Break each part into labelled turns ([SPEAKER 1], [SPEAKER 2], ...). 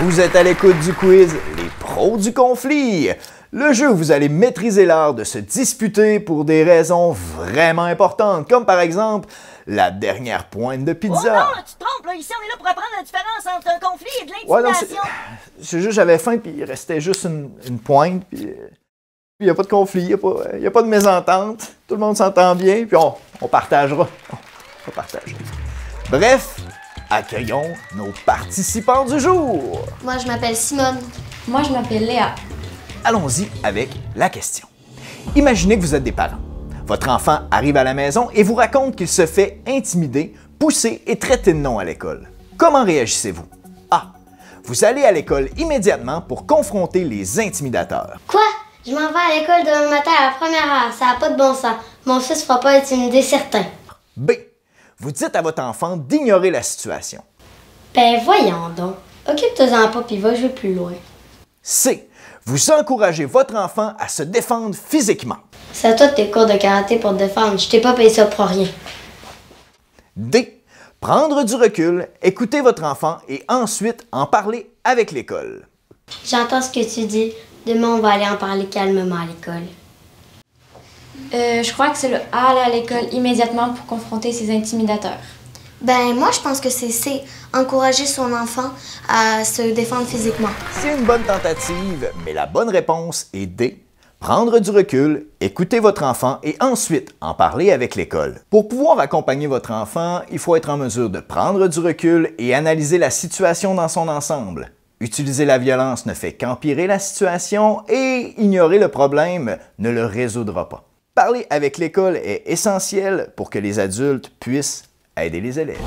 [SPEAKER 1] Vous êtes à l'écoute du quiz Les pros du conflit. Le jeu où vous allez maîtriser l'art de se disputer pour des raisons vraiment importantes, comme par exemple la dernière pointe de pizza.
[SPEAKER 2] Oh non, là, tu te trompes, là. Ici on est là pour apprendre la différence entre un conflit et de l'intimidation.
[SPEAKER 1] C'est juste j'avais faim puis il restait juste une pointe puis il n'y a pas de conflit, il n'y a pas de mésentente, tout le monde s'entend bien puis on partagera. On partage. Bref, accueillons nos participants du jour.
[SPEAKER 3] Moi, je m'appelle Simone.
[SPEAKER 4] Moi, je m'appelle Léa.
[SPEAKER 1] Allons-y avec la question. Imaginez que vous êtes des parents. Votre enfant arrive à la maison et vous raconte qu'il se fait intimider, pousser et traiter de nom à l'école. Comment réagissez-vous? A. Vous allez à l'école immédiatement pour confronter les intimidateurs.
[SPEAKER 3] Quoi? Je m'en vais à l'école demain matin à la première heure. Ça n'a pas de bon sens. Mon fils ne fera pas intimider certains.
[SPEAKER 1] B. Vous dites à votre enfant d'ignorer la situation.
[SPEAKER 3] Ben voyons donc. Occupe-toi-en pas puis va jouer plus loin.
[SPEAKER 1] C. Vous encouragez votre enfant à se défendre physiquement.
[SPEAKER 3] C'est à toi de tes cours de karaté pour te défendre. Je t'ai pas payé ça pour rien.
[SPEAKER 1] D. Prendre du recul, écouter votre enfant et ensuite en parler avec l'école.
[SPEAKER 3] J'entends ce que tu dis. Demain, on va aller en parler calmement à l'école.
[SPEAKER 4] Je crois que c'est le A, aller à l'école immédiatement pour confronter ces intimidateurs.
[SPEAKER 3] Ben moi, je pense que c'est C. Encourager son enfant à se défendre physiquement.
[SPEAKER 1] C'est une bonne tentative, mais la bonne réponse est D. Prendre du recul, écouter votre enfant et ensuite en parler avec l'école. Pour pouvoir accompagner votre enfant, il faut être en mesure de prendre du recul et analyser la situation dans son ensemble. Utiliser la violence ne fait qu'empirer la situation et ignorer le problème ne le résoudra pas. Parler avec l'école est essentiel pour que les adultes puissent aider les élèves.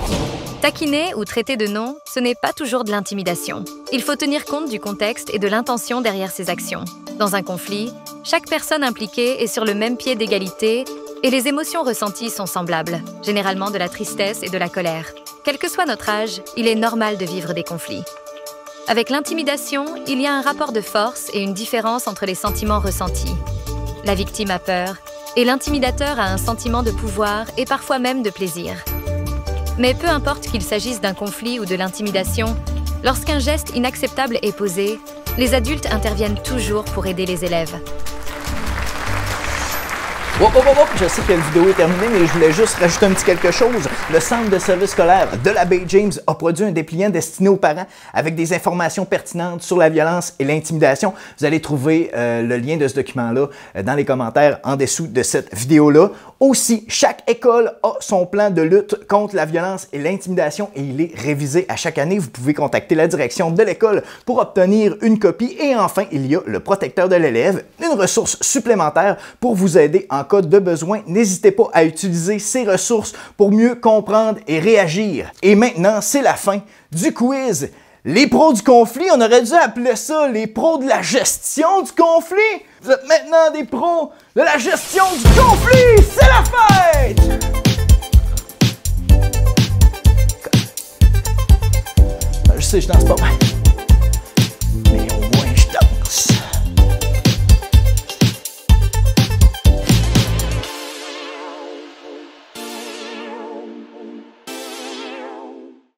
[SPEAKER 5] Taquiner ou traiter de nom, ce n'est pas toujours de l'intimidation. Il faut tenir compte du contexte et de l'intention derrière ses actions. Dans un conflit, chaque personne impliquée est sur le même pied d'égalité et les émotions ressenties sont semblables, généralement de la tristesse et de la colère. Quel que soit notre âge, il est normal de vivre des conflits. Avec l'intimidation, il y a un rapport de force et une différence entre les sentiments ressentis. La victime a peur et l'intimidateur a un sentiment de pouvoir et parfois même de plaisir. Mais peu importe qu'il s'agisse d'un conflit ou de l'intimidation, lorsqu'un geste inacceptable est posé, les adultes interviennent toujours pour aider les élèves.
[SPEAKER 1] Je sais que la vidéo est terminée, mais je voulais juste rajouter un petit quelque chose. Le Centre de service scolaire de la baie James a produit un dépliant destiné aux parents avec des informations pertinentes sur la violence et l'intimidation. Vous allez trouver le lien de ce document-là dans les commentaires en dessous de cette vidéo-là. Aussi, chaque école a son plan de lutte contre la violence et l'intimidation et il est révisé à chaque année. Vous pouvez contacter la direction de l'école pour obtenir une copie. Et enfin, il y a le protecteur de l'élève, une ressource supplémentaire pour vous aider en cas de besoin. N'hésitez pas à utiliser ces ressources pour mieux comprendre et réagir. Et maintenant, c'est la fin du quiz. Les pros du conflit, on aurait dû appeler ça les pros de la gestion du conflit. Vous êtes maintenant des pros de la gestion du conflit. C'est la fête! Je sais, je danse pas mal.